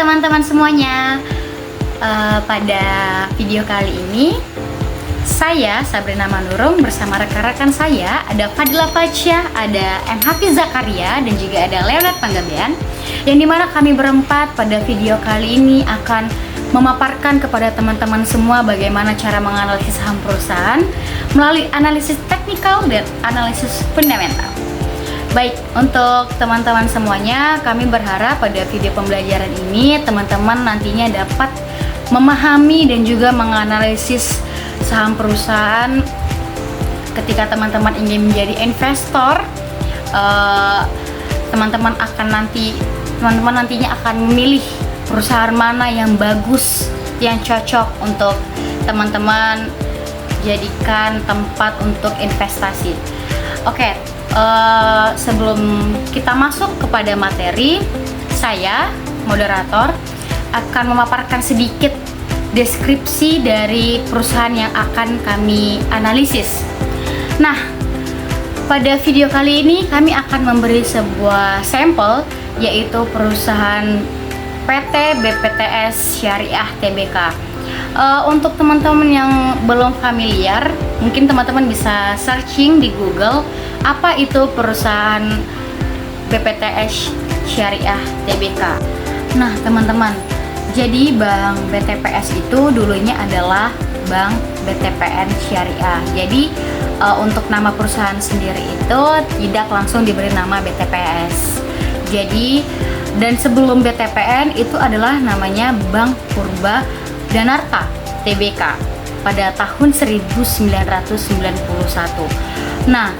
teman-teman semuanya. Pada video kali ini saya Sabrina Manurung bersama rekan-rekan saya, ada Fadila Fatsya, ada M. Hafiz Zakaria, dan juga ada Leonard Panggabean, yang dimana kami berempat pada video kali ini akan memaparkan kepada teman-teman semua bagaimana cara menganalisis saham perusahaan melalui analisis teknikal dan analisis fundamental. Baik, untuk teman-teman semuanya, kami berharap pada video pembelajaran ini teman-teman nantinya dapat memahami dan juga menganalisis saham perusahaan ketika teman-teman ingin menjadi investor. Teman-teman nantinya akan memilih perusahaan mana yang bagus, yang cocok untuk teman-teman jadikan tempat untuk investasi. Oke, sebelum kita masuk kepada materi, saya moderator akan memaparkan sedikit deskripsi dari perusahaan yang akan kami analisis. Nah, pada video kali ini kami akan memberi sebuah sampel, yaitu perusahaan PT BPTS Syariah Tbk. Untuk teman-teman yang belum familiar, mungkin teman-teman bisa searching di Google apa itu perusahaan BPTS Syariah Tbk. Nah, teman-teman, jadi Bank BTPS itu dulunya adalah Bank BTPN Syariah. Jadi untuk nama perusahaan sendiri itu tidak langsung diberi nama BTPS. Jadi, dan sebelum BTPN itu adalah namanya Bank Purba Danarta Tbk pada tahun 1991. Nah,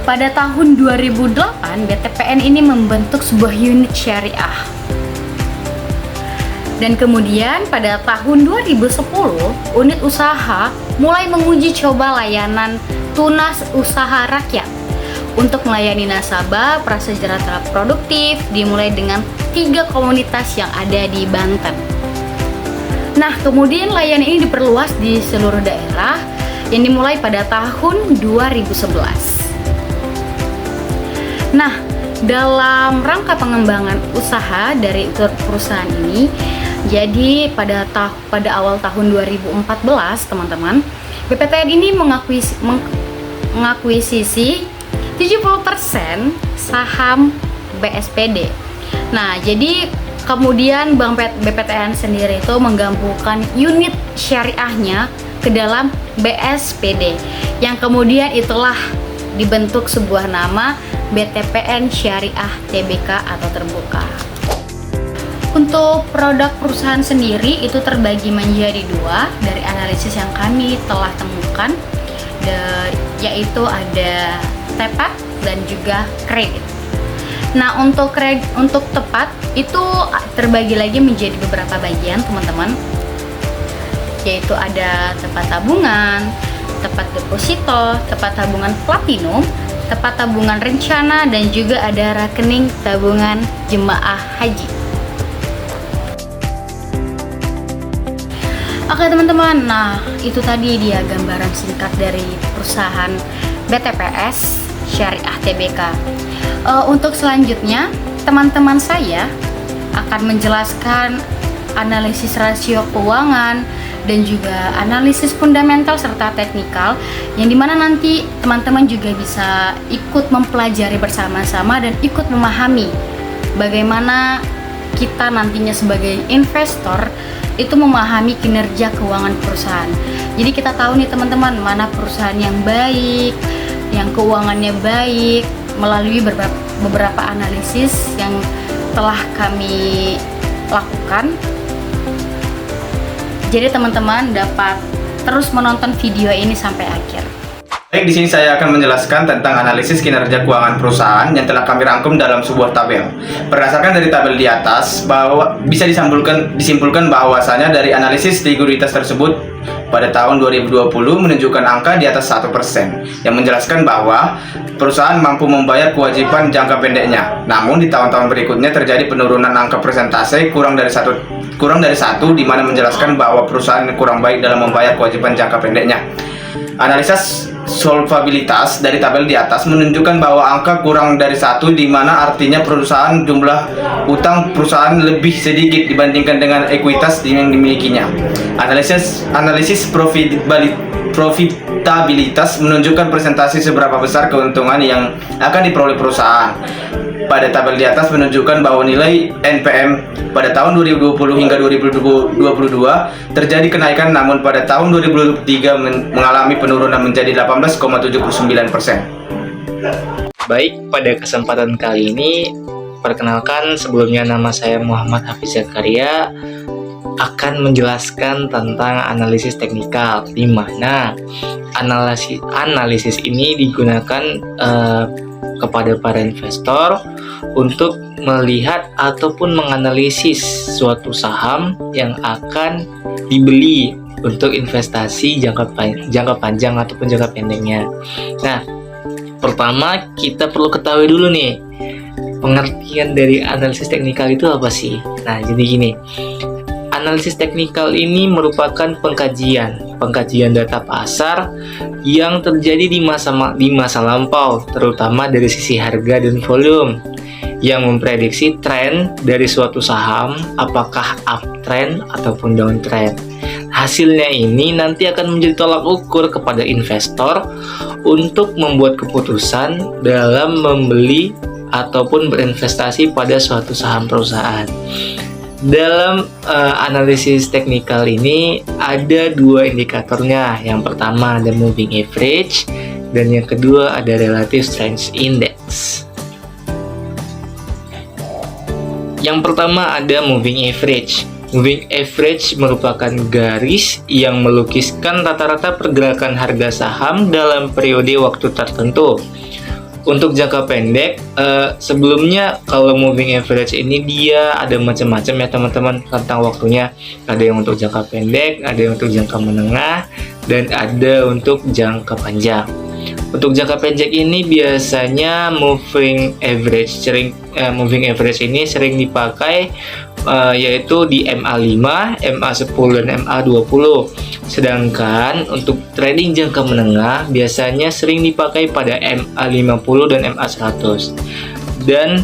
pada tahun 2008 BTPN ini membentuk sebuah unit syariah. Dan kemudian pada tahun 2010 unit usaha mulai menguji coba layanan tunas usaha rakyat untuk melayani nasabah prasejahtera produktif, dimulai dengan 3 komunitas yang ada di Banten. Nah, kemudian layanan ini diperluas di seluruh daerah yang dimulai pada tahun 2011. Nah, dalam rangka pengembangan usaha dari perusahaan ini, jadi pada awal tahun 2014, teman-teman, BPTN ini mengakuisisi 70% saham BSPD. Nah, jadi kemudian Bank BPTN sendiri itu menggabungkan unit syariahnya ke dalam BSPD, yang kemudian itulah dibentuk sebuah nama BTPN Syariah Tbk atau terbuka. Untuk produk perusahaan sendiri itu terbagi menjadi 2 dari analisis yang kami telah temukan, yaitu ada tepat dan juga kredit. Nah, untuk tepat itu terbagi lagi menjadi beberapa bagian, teman-teman, yaitu ada tepat tabungan, tepat deposito, tepat tabungan platinum, tepat tabungan rencana, dan juga ada rekening tabungan jemaah haji. Oke, teman-teman, nah itu tadi dia gambaran singkat dari perusahaan BTPS Syariah Tbk. Untuk selanjutnya, teman-teman saya akan menjelaskan analisis rasio keuangan dan juga analisis fundamental serta teknikal, yang dimana nanti teman-teman juga bisa ikut mempelajari bersama-sama dan ikut memahami bagaimana kita nantinya sebagai investor itu memahami kinerja keuangan perusahaan. Jadi kita tahu nih, teman-teman, mana perusahaan yang baik, yang keuangannya baik, melalui beberapa analisis yang telah kami lakukan. Jadi teman-teman dapat terus menonton video ini sampai akhir. Baik, di sini saya akan menjelaskan tentang analisis kinerja keuangan perusahaan yang telah kami rangkum dalam sebuah tabel. Berdasarkan dari tabel di atas, bahwa bisa disimpulkan bahwasanya dari analisis likuiditas tersebut pada tahun 2020 menunjukkan angka di atas 1%, yang menjelaskan bahwa perusahaan mampu membayar kewajiban jangka pendeknya. Namun di tahun-tahun berikutnya terjadi penurunan angka persentase kurang dari satu, di mana menjelaskan bahwa perusahaan kurang baik dalam membayar kewajiban jangka pendeknya. Analisis solvabilitas dari tabel di atas menunjukkan bahwa angka kurang dari 1, di mana artinya jumlah utang perusahaan lebih sedikit dibandingkan dengan ekuitas yang dimilikinya. Analisis profitabilitas menunjukkan presentasi seberapa besar keuntungan yang akan diperoleh perusahaan. Pada tabel di atas menunjukkan bahwa nilai NPM pada tahun 2020 hingga 2022 terjadi kenaikan, namun pada tahun 2023 mengalami penurunan menjadi 18,79%. Baik, pada kesempatan kali ini, perkenalkan, sebelumnya nama saya Muhammad Hafiz Zakaria, akan menjelaskan tentang analisis teknikal, di mana analisis ini digunakan kepada para investor untuk melihat ataupun menganalisis suatu saham yang akan dibeli untuk investasi jangka panjang ataupun jangka pendeknya. Nah, pertama kita perlu ketahui dulu nih, pengertian dari analisis teknikal itu apa sih? Nah, jadi gini, analisis teknikal ini merupakan pengkajian data pasar yang terjadi di masa lampau, terutama dari sisi harga dan volume, yang memprediksi tren dari suatu saham, apakah uptrend ataupun downtrend. Hasilnya ini nanti akan menjadi tolak ukur kepada investor untuk membuat keputusan dalam membeli ataupun berinvestasi pada suatu saham perusahaan. Dalam analisis teknikal ini ada dua indikatornya. Yang pertama ada moving average dan yang kedua ada relative strength index. Yang pertama ada moving average. Moving average merupakan garis yang melukiskan rata-rata pergerakan harga saham dalam periode waktu tertentu. Untuk jangka pendek, sebelumnya kalau moving average ini dia ada macam-macam ya teman-teman tentang waktunya. Ada yang untuk jangka pendek, ada yang untuk jangka menengah, dan ada untuk jangka panjang. Untuk jangka pendek ini biasanya moving average ini sering dipakai yaitu di MA5, MA10, dan MA20. Sedangkan untuk trading jangka menengah biasanya sering dipakai pada MA50 dan MA100. Dan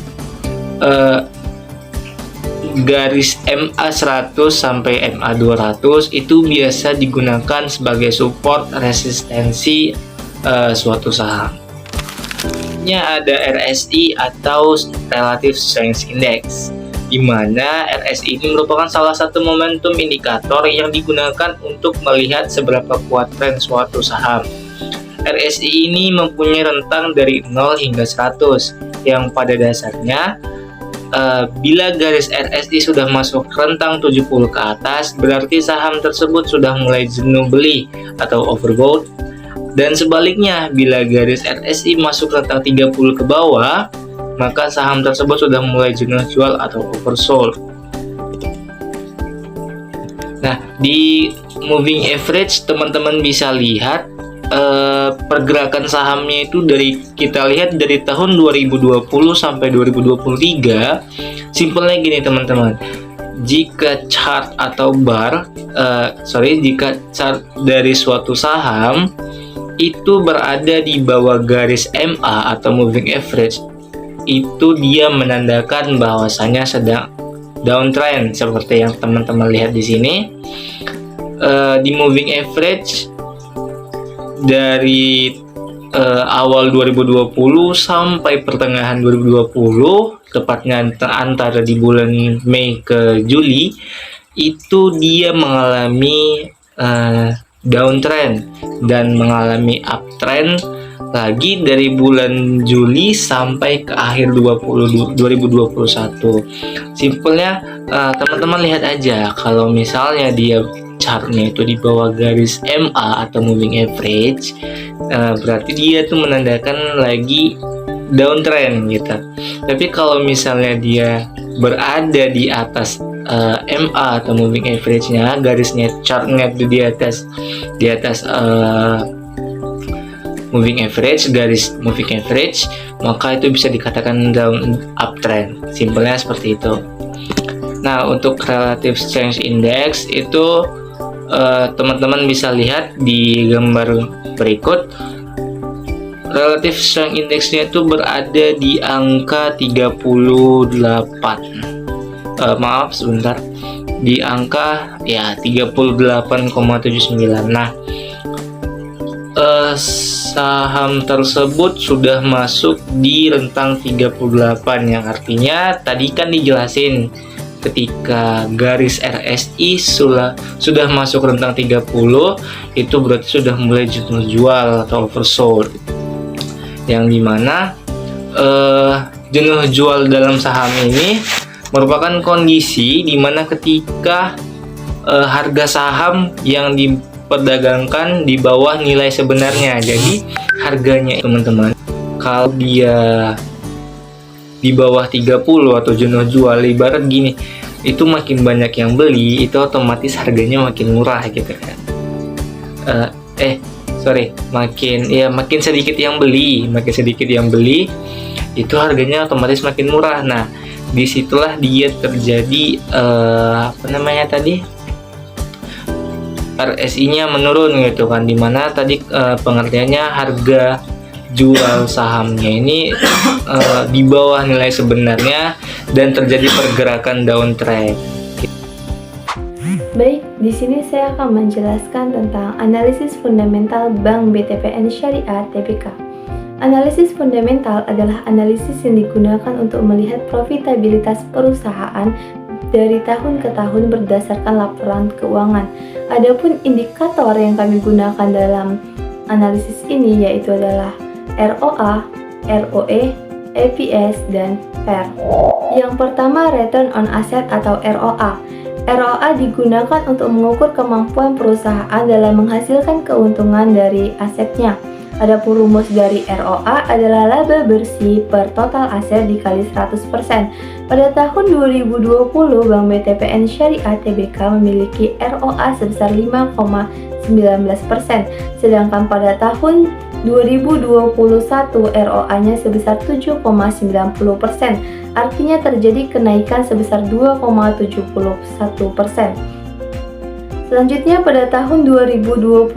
garis MA100 sampai MA200 itu biasa digunakan sebagai support resistensi suatu saham. Ada RSI atau Relative Strength Index, di mana RSI ini merupakan salah satu momentum indikator yang digunakan untuk melihat seberapa kuat tren suatu saham. RSI ini mempunyai rentang dari 0 hingga 100, yang pada dasarnya bila garis RSI sudah masuk rentang 70 ke atas, berarti saham tersebut sudah mulai jenuh beli atau overbought. Dan sebaliknya, bila garis RSI masuk rentang 30 ke bawah, maka saham tersebut sudah mulai jenuh jual atau oversold. Nah, di moving average teman-teman bisa lihat pergerakan sahamnya itu kita lihat dari tahun 2020 sampai 2023. Simpelnya gini teman-teman, jika chart dari suatu saham itu berada di bawah garis MA atau moving average, itu dia menandakan bahwasanya sedang downtrend seperti yang teman-teman lihat di sini. Di moving average dari awal 2020 sampai pertengahan 2020, tepatnya antara di bulan Mei ke Juli, itu dia mengalami downtrend dan mengalami uptrend lagi dari bulan Juli sampai ke akhir 2021. Simpelnya teman-teman lihat aja, kalau misalnya dia chartnya itu di bawah garis MA atau moving average, berarti dia tuh menandakan lagi downtrend gitu. Tapi kalau misalnya dia berada di atas MA atau moving average-nya, garisnya chartnya itu di atas moving average, garis moving average, maka itu bisa dikatakan down uptrend. Simpelnya seperti itu. Nah, untuk relative strength index itu teman-teman bisa lihat di gambar berikut. relative strength index-nya itu berada di angka 38. Maaf sebentar, di angka ya 38,79. Nah, saham tersebut sudah masuk di rentang 38, yang artinya tadi kan dijelasin ketika garis RSI sudah masuk rentang 30, itu berarti sudah mulai jenuh jual atau oversold, yang dimana jenuh jual dalam saham ini merupakan kondisi dimana ketika harga saham yang diperdagangkan di bawah nilai sebenarnya. Jadi harganya teman-teman, kalau dia di bawah 30 atau jenuh jual, ibarat gini, itu makin banyak yang beli, itu otomatis harganya makin murah gitu kan. Makin sedikit yang beli, itu harganya otomatis makin murah. Nah, disitulah dia terjadi RSI-nya menurun gitu kan, dimana tadi pengertiannya harga jual sahamnya ini di bawah nilai sebenarnya dan terjadi pergerakan downtrend. Baik, di sini saya akan menjelaskan tentang analisis fundamental Bank BTPN Syariah Tbk. Analisis fundamental adalah analisis yang digunakan untuk melihat profitabilitas perusahaan dari tahun ke tahun berdasarkan laporan keuangan. Adapun indikator yang kami gunakan dalam analisis ini yaitu adalah ROA, ROE, EPS, dan PER. Yang pertama, Return on Asset atau ROA. ROA digunakan untuk mengukur kemampuan perusahaan dalam menghasilkan keuntungan dari asetnya. Adapun rumus dari ROA adalah laba bersih per total aset dikali 100%. Pada tahun 2020, Bank BTPN Syariah Tbk memiliki ROA sebesar 5,19%, sedangkan pada tahun 2021 ROA-nya sebesar 7,90%, artinya terjadi kenaikan sebesar 2,71%. Selanjutnya pada tahun 2022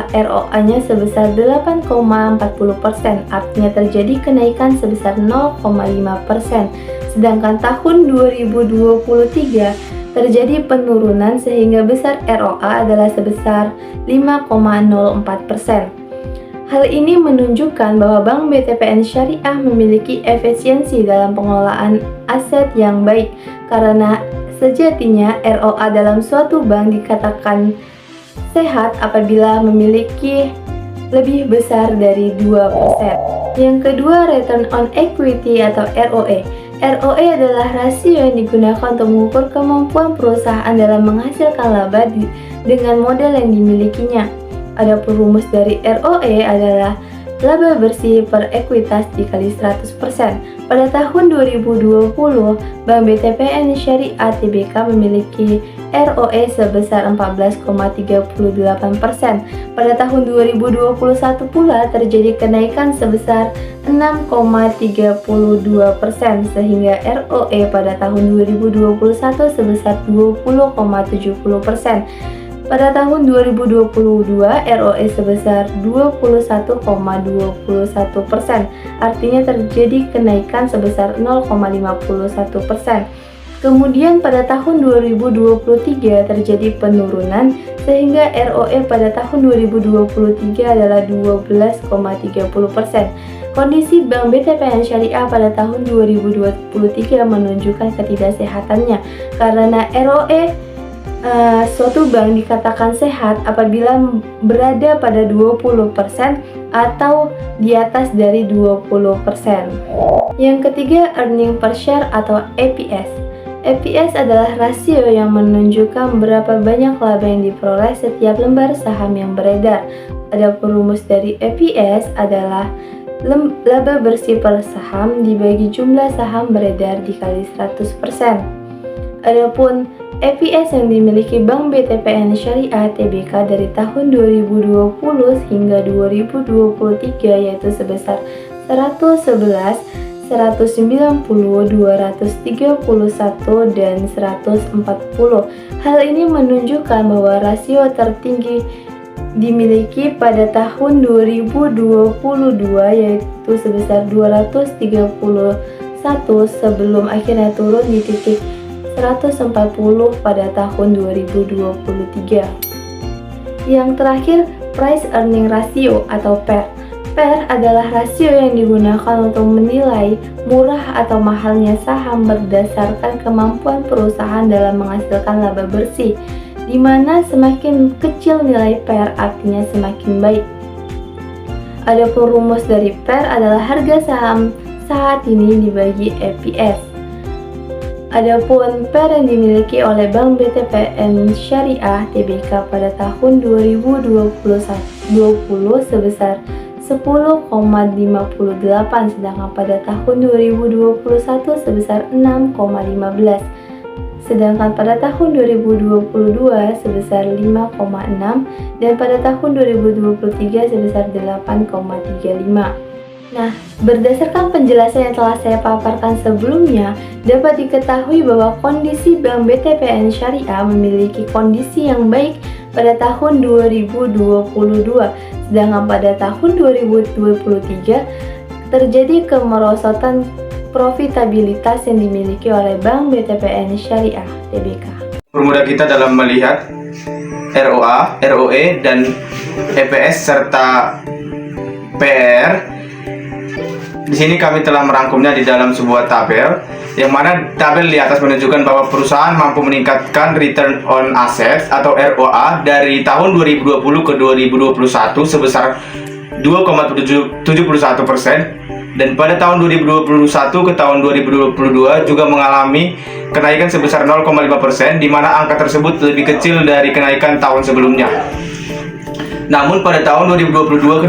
ROA-nya sebesar 8,40%, artinya terjadi kenaikan sebesar 0,5%. Sedangkan tahun 2023 terjadi penurunan sehingga besar ROA adalah sebesar 5,04%. Hal ini menunjukkan bahwa Bank BTPN Syariah memiliki efisiensi dalam pengelolaan aset yang baik, karena sejatinya ROA dalam suatu bank dikatakan sehat apabila memiliki lebih besar dari 2%. Yang kedua, Return on Equity atau ROE. ROE adalah rasio yang digunakan untuk mengukur kemampuan perusahaan dalam menghasilkan laba dengan modal yang dimilikinya. Adapun rumus dari ROE adalah laba bersih per ekuitas dikali 100%. Pada tahun 2020, Bank BTPN Syariah Tbk memiliki ROE sebesar 14,38%. Pada tahun 2021 pula terjadi kenaikan sebesar 6,32%, sehingga ROE pada tahun 2021 sebesar 20,70%. Pada tahun 2022, ROE sebesar 21,21%, artinya terjadi kenaikan sebesar 0,51%. Kemudian pada tahun 2023 terjadi penurunan sehingga ROE pada tahun 2023 adalah 12,30%. Kondisi Bank BTPN Syariah pada tahun 2023 menunjukkan ketidaksehatannya, karena ROE suatu bank dikatakan sehat apabila berada pada 20% atau di atas dari 20%. Yang ketiga, earning per share atau EPS. EPS adalah rasio yang menunjukkan berapa banyak laba yang diperoleh setiap lembar saham yang beredar. Adapun rumus dari EPS adalah laba bersih per saham dibagi jumlah saham beredar dikali 100%. Adapun EPS yang dimiliki Bank BTPN Syariah Tbk dari tahun 2020 hingga 2023 yaitu sebesar 111, 190, 231, dan 140. Hal ini menunjukkan bahwa rasio tertinggi dimiliki pada tahun 2022 yaitu sebesar 231 sebelum akhirnya turun di titik 140 pada tahun 2023. Yang terakhir, price earning ratio atau PER. PER adalah rasio yang digunakan untuk menilai murah atau mahalnya saham berdasarkan kemampuan perusahaan dalam menghasilkan laba bersih, di mana semakin kecil nilai PER artinya semakin baik. Adapun rumus dari PER adalah harga saham saat ini dibagi EPS. Adapun PER yang dimiliki oleh Bank BTPN Syariah Tbk pada tahun 2020 sebesar 10,58, sedangkan pada tahun 2021 sebesar 6,15. Sedangkan pada tahun 2022 sebesar 5,6 dan pada tahun 2023 sebesar 8,35. Nah, berdasarkan penjelasan yang telah saya paparkan sebelumnya, dapat diketahui bahwa kondisi Bank BTPN Syariah memiliki kondisi yang baik pada tahun 2022, sedangkan pada tahun 2023 terjadi kemerosotan profitabilitas yang dimiliki oleh Bank BTPN Syariah Tbk. Permudah kita dalam melihat ROA, ROE, dan EPS serta PR. Di sini kami telah merangkumnya di dalam sebuah tabel, yang mana tabel di atas menunjukkan bahwa perusahaan mampu meningkatkan return on assets atau ROA dari tahun 2020 ke 2021 sebesar 2,71%, dan pada tahun 2021 ke tahun 2022 juga mengalami kenaikan sebesar 0,5%, di mana angka tersebut lebih kecil dari kenaikan tahun sebelumnya. Namun pada tahun 2022 ke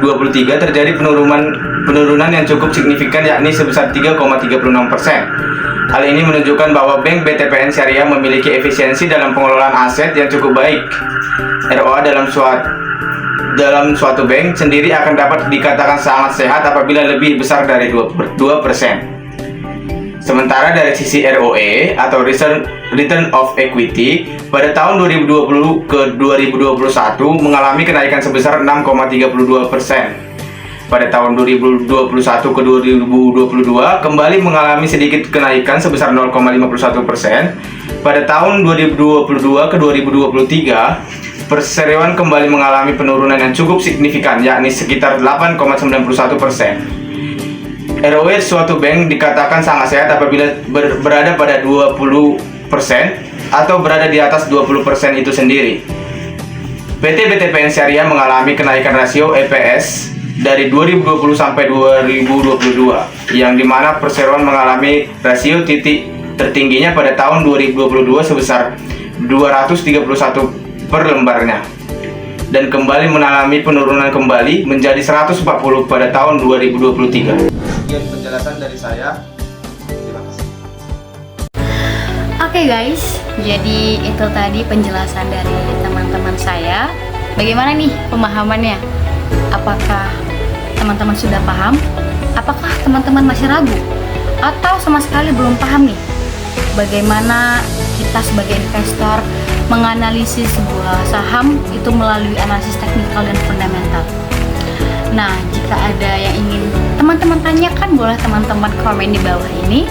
2023 terjadi penurunan yang cukup signifikan, yakni sebesar 3,36%. Hal ini menunjukkan bahwa Bank BTPN Syariah memiliki efisiensi dalam pengelolaan aset yang cukup baik. ROA dalam suatu bank sendiri akan dapat dikatakan sangat sehat apabila lebih besar dari 2%. Sementara dari sisi ROE atau Return of Equity pada tahun 2020 ke 2021 mengalami kenaikan sebesar 6,32%. Pada tahun 2021 ke 2022 kembali mengalami sedikit kenaikan sebesar 0,51%. Pada tahun 2022 ke 2023 perseroan kembali mengalami penurunan yang cukup signifikan, yakni sekitar 8,91%. ROE suatu bank dikatakan sangat sehat apabila berada pada 20% atau berada di atas 20% itu sendiri. PT BTPN Syariah mengalami kenaikan rasio EPS dari 2020 sampai 2022, yang dimana perseroan mengalami rasio titik tertingginya pada tahun 2022 sebesar 231 per lembarnya, dan kembali mengalami penurunan kembali menjadi 140 pada tahun 2023. Sekian penjelasan dari saya. Terima kasih. Oke guys, jadi itu tadi penjelasan dari teman-teman saya. Bagaimana nih pemahamannya? Apakah teman-teman sudah paham? Apakah teman-teman masih ragu? Atau sama sekali belum paham nih? Bagaimana kita sebagai investor menganalisis sebuah saham itu melalui analisis teknikal dan fundamental. Nah, jika ada yang ingin teman-teman tanyakan, boleh teman-teman komen di bawah ini.